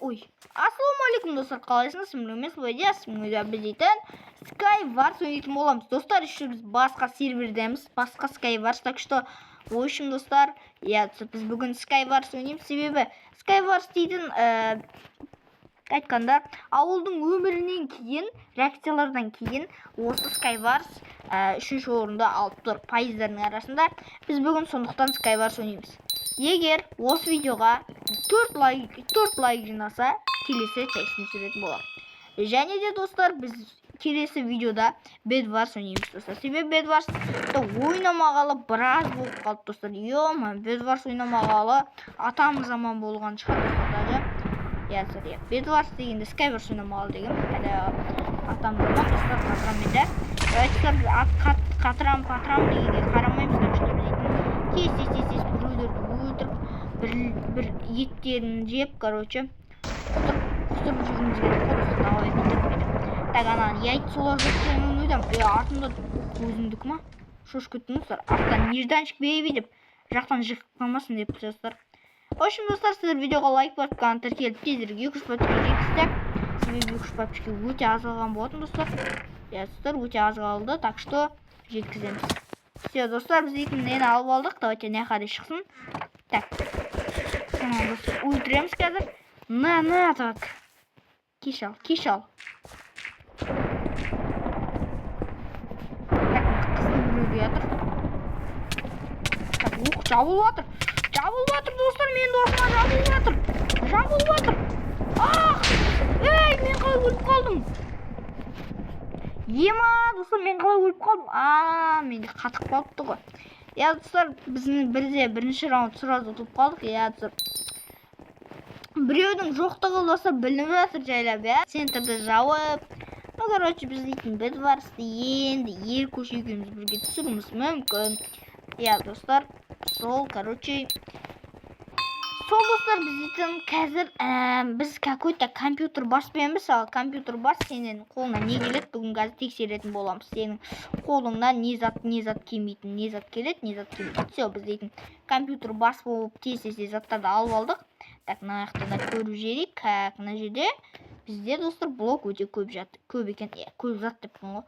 Ассалаумағалейкум достар, қалайсыңыз? Мен біз дейтін Skywars ойнайтын боламыз. Достар, еще біз басқа сервердеміз, басқа Skywars, так что в общем, достар, біз бүгін Skywars ойнаймыз, себебі Skywars дейтін айтқанда ауылдың өмірінен кейін, реакциялардан кейін осы Skywars үшінші орында алып тұр пайыздардың арасында. Біз бүгін сондықтан Skywars ойнаймыз. Егер осы видеоға 4 лайк жинаса, келесі частьін түсіретін боламын. Және де достар, біз келесі видеода Bedwars ойнаймыз достар. Себебі Bedwars'ты ойнамағалы біраз болып қалды достар. Bedwars ойнамағалы атамыз заман болған шығар достар. Bedwars дегенде Skywars ойнамағалы деген. Атам заман достар қатырамен де. Қатырам дегенге қарамаймыз. Тез біреулерді өлтіріп, бір еттерін жеп, короче, құтырып жүргіміз керек қой. Так, анан яйт солар жеткенін ойдам. Артында өзіндік ма? Шош көттіңіздер. Арттан нежданчик бейби деп, жақтан жықып қалмасын деп достар. В общем, достар, сіздер видеоға лайк басып, қана тіркеліп тезірге 2-3 подписчика жеткіздік. Себебі 2-3 подписчика өте аз қалған болатын достар. Достар, өте аз қалды, так что жеткіземіз. Все, достар, біз нені алып алдық. Давайте не қарай шықсын. Так. Ультреміз қазір. На, так. Кеш ал. Так, қыздың біреуге жатыр. Так, жабылып жатыр, достар, мен досыма жабылып жатыр. Мен қалай өліп қалдым? Достар, мен қалай өліп қалдым? Менде қатық қалыпты ғой. Достар, біздің бірінші раунд сразу ұтылып қалдық. Достар, біреудің жоқтығы достар білініп жатыр жайлап, центрді жауып. Короче, біз дейтін Bedwars'ты енді ел көше екеуміз бірге түсіруіміз мүмкін. Достар, короче, достар, біз дейтін қазір біз какой-то компьютер баспаймыз. Компьютер бас сенің қолына не келеді, бүгін қазір тексеретін боламыз. Сенің қолыңна не зат келмейтін, не зат келеді. Все, біз дейтін компьютер бас болып тез заттарды алып алдық. Так, мына жақтан көріп жіберейік. Мына жерде бізде достар блок өте көп екен. Көп зат деппін ғой.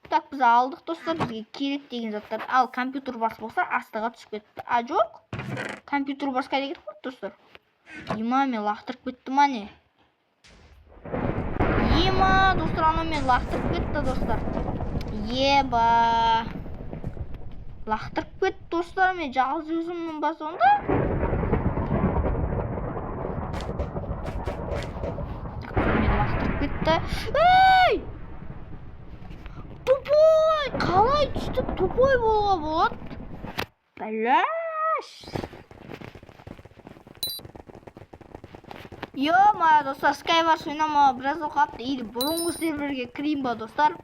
Так, біз алдық достар, бізге керек деген заттар. Ал компьютер бас болса астыға түсіп кетті. Жоқ. Компьютер басқа деген ғой достар. Мен лақтырып кетті ма не? Достар, ана мен лақтырып кетті достар. Лақтырып кетті достар, мен жалғыз өзімнің ба сонда? Мен лақтырып кетті. Тупой! Қалай түстіп тупой болуға болады? Бәләш! Достар, Skywars ойнамаға біраз оқапты. Или бұрынғы серверге кірейін ба достар?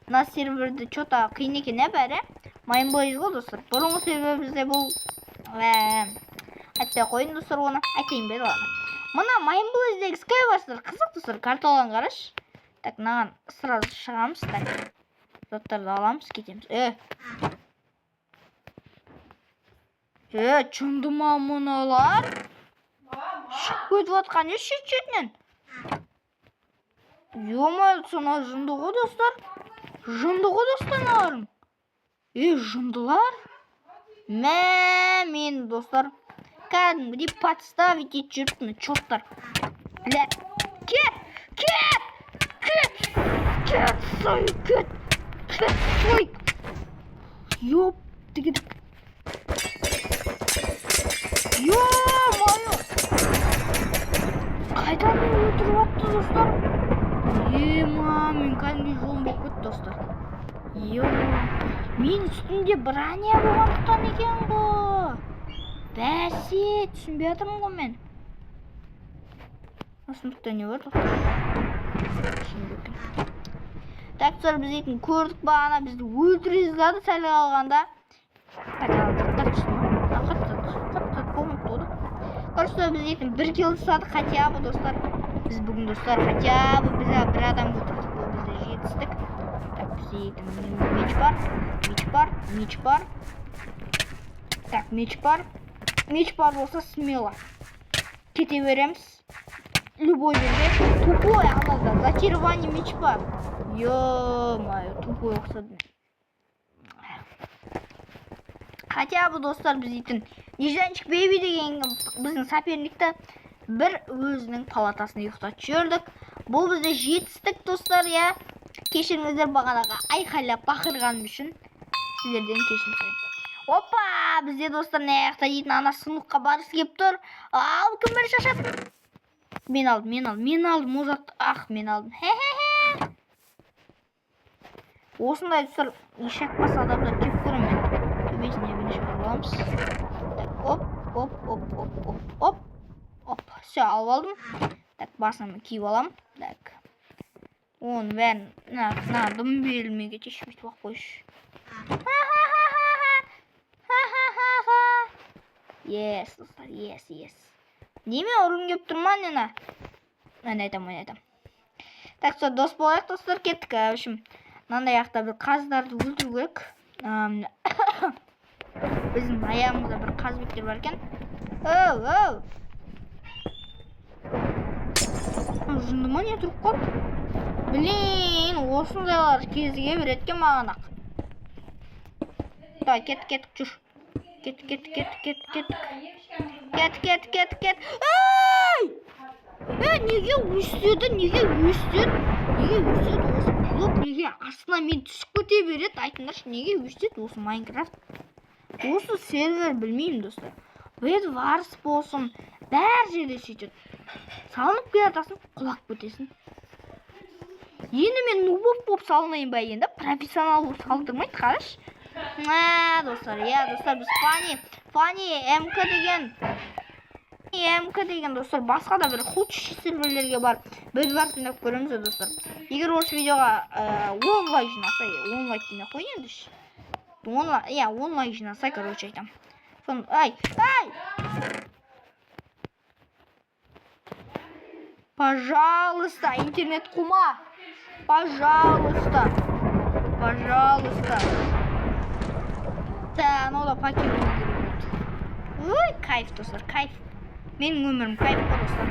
Мына серверді чота қиын екен бәрі. Майнблейз ғой достар. Бұрынғы серверімізде бұл айтпай қойын достар, оны айтайын беді ғана. Мына Майнблейздегі Skywars'тар қызық достар, карталан қараш. Так, мынаған сразу шығамыз. Так, заттарды аламыз, кетеміз. Чынды ма мұналар? Шығып көтіп атқан шетінен. Сона жынды ғой достар. Наларың. Жындылар? Мен достар кәдімгідей подставить етіп жүріппін, чорттар. Бля, кет, сой. Ёп, дегенде. Ё-моё. Қайдан мен өлтіріп атты достар? Мен кәдімгідей жолым болып кетті достар. Мен үстінде броня болғандықтан екен ғой. Бәсе, түсінбей жатырмын ғой мен. Осындықта не бар достар? Так, достар, біз дейтін көрдік бағана, бізді өлтірезілді сәл қалғанда. Так, заттар түсін. Қатты болмапты оды. Короче, біз дейтін бір килл садық хотя бы достар. Біз бүгін достар хотя бы бір адам өлтірдік, бізді жетістік. Так, біз дейтін меч бар. Так, меч бар болса смело кете береміз. любой жерге. Тупой анада зачарование меч бар. Ё-моё, тупой ұқсады. Хотя бы достар біз дейтін Нежданчик Бейби деген біздің соперникті бір өзінің палатасында ұйықтатып жүрдік. Бұл бізде жетістік достар, я. Кешіріңіздер бағанаға айқайлап бақырғаным үшін. Сіздерден кешірім сұраймын. Опа, бізде достар не аяқта дейтін ана сыныққа барысы келіп тұр. Ал, кім бір шашады? Мен алдым, озат. Ах, мен алдым. Хе-хе-хе. Осындай достар ешек бас адамдар кеп көрем мен. Төбесіне бірінші аламыз. Так, оп. Все, алып алдым. Так, басыма киіп алам. Так. Оның бәрін дым берілмеге тешіміз бақ қойшы. Yes, достар, yes. Неме ұрын кеп тұрман, нена? Мен айтам. Так, со, дос болайық, достар, кеттік. Әбішім, мынандай аяқта бір қаздарды өлтіру керек. Біздің аяғымызда бір қазбектер бар екен. Оу. Жынды ма не тұрып қалды? Блин, осындайлар кезіге береді екен маған ақ. Так, кеттік, жүр. Кеттік. Ай! Неге өстеді? Осы блок неге астына мен түсіп көте береді? Айтыңдаршы, неге өстеді осы Майнкрафт? Осы сервер білмеймін, достар. Бедварс болсын, бәр жерде сөйтеді. Салынып келатасың, құлап көтесің. Енді мен нубов болып салынайын ба енді? Профессионал болып салдырмайды, қараш. Достар, біз Фани МК деген достар, басқа да бір худший серверлерге бар. Бедварс ойнап көреміз, достар. Егер осы видеоға онлайн жинаса, онлайн демей қой ендіш. Онлайн жинаса, короче, айтам. Ай! Пожалуйста, интернет кума. Пожалуйста. Да, ну да, пакет. Ой, кайф, достар, кайф. Менің өмірім кайф, достар.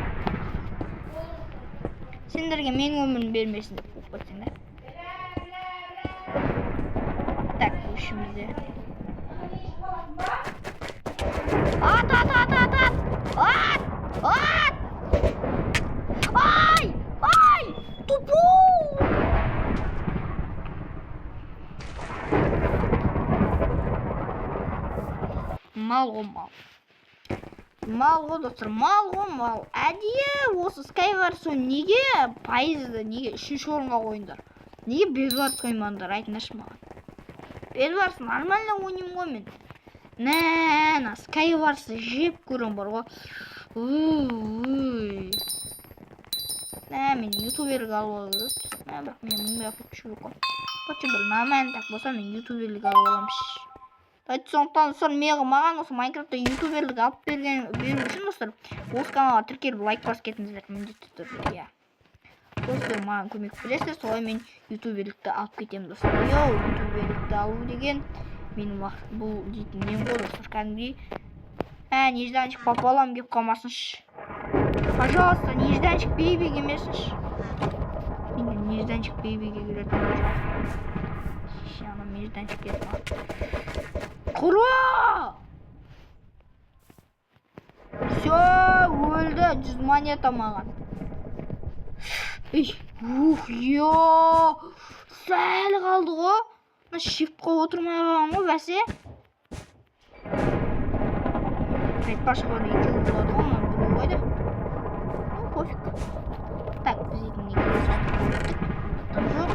Сендерге менің өмірім бермесін деп қойып қойсаңдар. Так, үшімізде. Ат! Ай! Тупу! Мал ғой, достар, мал. Әдейі осы Skywars неге пайызды, неге үшінші орынға қойындар? Неге Bedwars қоймаңдар, айтыңдаршы маған. Bedwars нормально ойнайым ғой мен. Skywars жеп көрім бар ғой. Мен ютуберлік алып алып. Бірақ мен мұндай апып жүріп қой. Қочы бір намайын так болса мен ютуберлік алып аламыш. Сондықтан достар, маған осы Майнкрафтта ютуберлік алып беру үшін достар, осы каналға тіркеліп лайк басып кетіңіздер, міндетті түрде. Достар, маған көмек бересіздер, солай мен ютуберлікті алып кетемін, достар. Ютуберлікті алу деген менің бұл дейтін нем ғой, достар, кәдімгідей. Нежданчик папалам кеп қалмасыншы. Пожалуйста, Нежданчик Бейби келмесінші. Нежданчик Бейбиге келетін, пожалуйста. Анам Нежданчик келетін. Құра! Все, өлді, 100 монета маған. Сәл қалды ғой. Shift-қа отырмай қалған ғой, бәсе. Айтпашы ғой, екеуі болады ғой, маған бір ойды. Пофиг. Так, біз етін неге өстіп. Жоқ,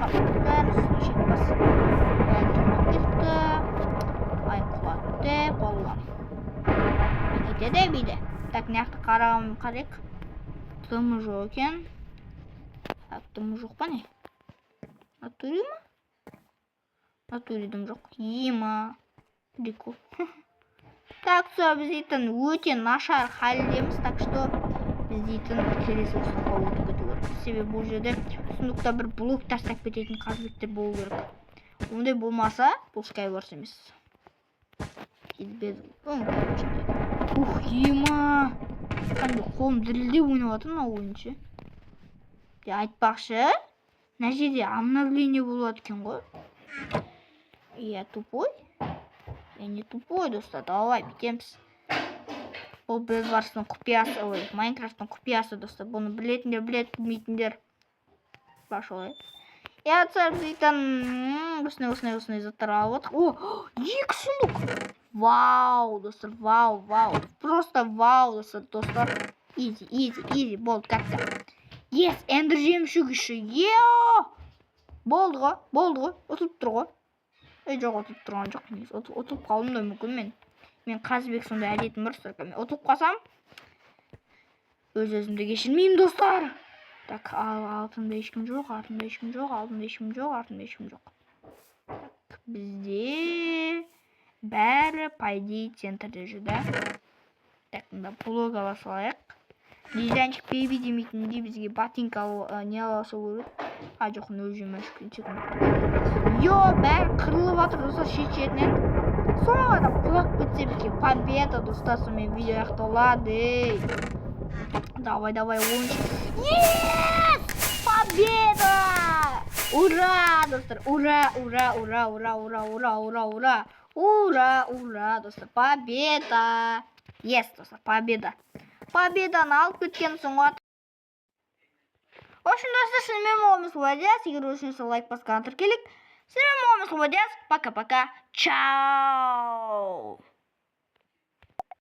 бәрі үстіне шетпас. Бәрі тұрмақ кетті. Айқұлатты, болған. Кетеді бейді. Так, неяқты қарайық. Тымы жоқ екен. Так, тымы жоқ па не? Натури ма? Натури дым жоқ. Ема. Прикол. Так, все, біз дейтін өте нашар халдеміз. Так что біз дейтін келесі ұсыныққа өтіп кету керек. Себебі бұл жерде ұсынықта бір блок тастап кететін қазбектер болу керек. Ондай болмаса, бұл Skywars емес. Ема. Кәдімгі қолым дірілдеп ойнап жатыр мына ойыншы. Айтпақшы, мына жерде обновление болады екен ғой. Я тупой? Я не тупой, достар. Давай бүйтеміз. Бұл Bedwars'тың құпиясы, Майнкрафттың құпиясы, достар. Бұны білетіндер, білмейтіндер. Башолай. Я царбитан осындай заттар алып отыр. О, 2 сундук. Вау, достар, вау. Просто вау, достар. Изи, болды, кәпті. Yes, эндер жемшігі үші. Болды ғой, ұтылып тұр ғой. Жоқ, ұтылып тұрған жоқ. Ұтылып қалдым да мүмкін мен. Мен Қазбек сондай әдетім бар, достар. Мен ұтылып қалсам, өз-өзімді кешірмеймін, достар. Так, алтында ешкім жоқ, артында ешкім жоқ. Так, бізде бәрі пайдей центрде жүді. Так, мында блога басалайық. Дизайнчик бейби демейтінде бізге ботинка не аласа көреді. Жоқ, 0,3 секунд. Бәрі қырылып жатыр, достар, шет-шетінен. Соңға да құлап кетсе бізге победа, достар. Сонымен видео аяқталады. Давай, ойыншы. Yes! Победа! Ура, достар! Ура! Ура, достар! Победа! Yes, достар, победа! Победаны алып кеткен соң. Общем, достар, сізмен болғанымыз молодец. Егер үшін лайк басқан тіркелік. Сізмен болғанымыз молодец. Пока-пока. Чао!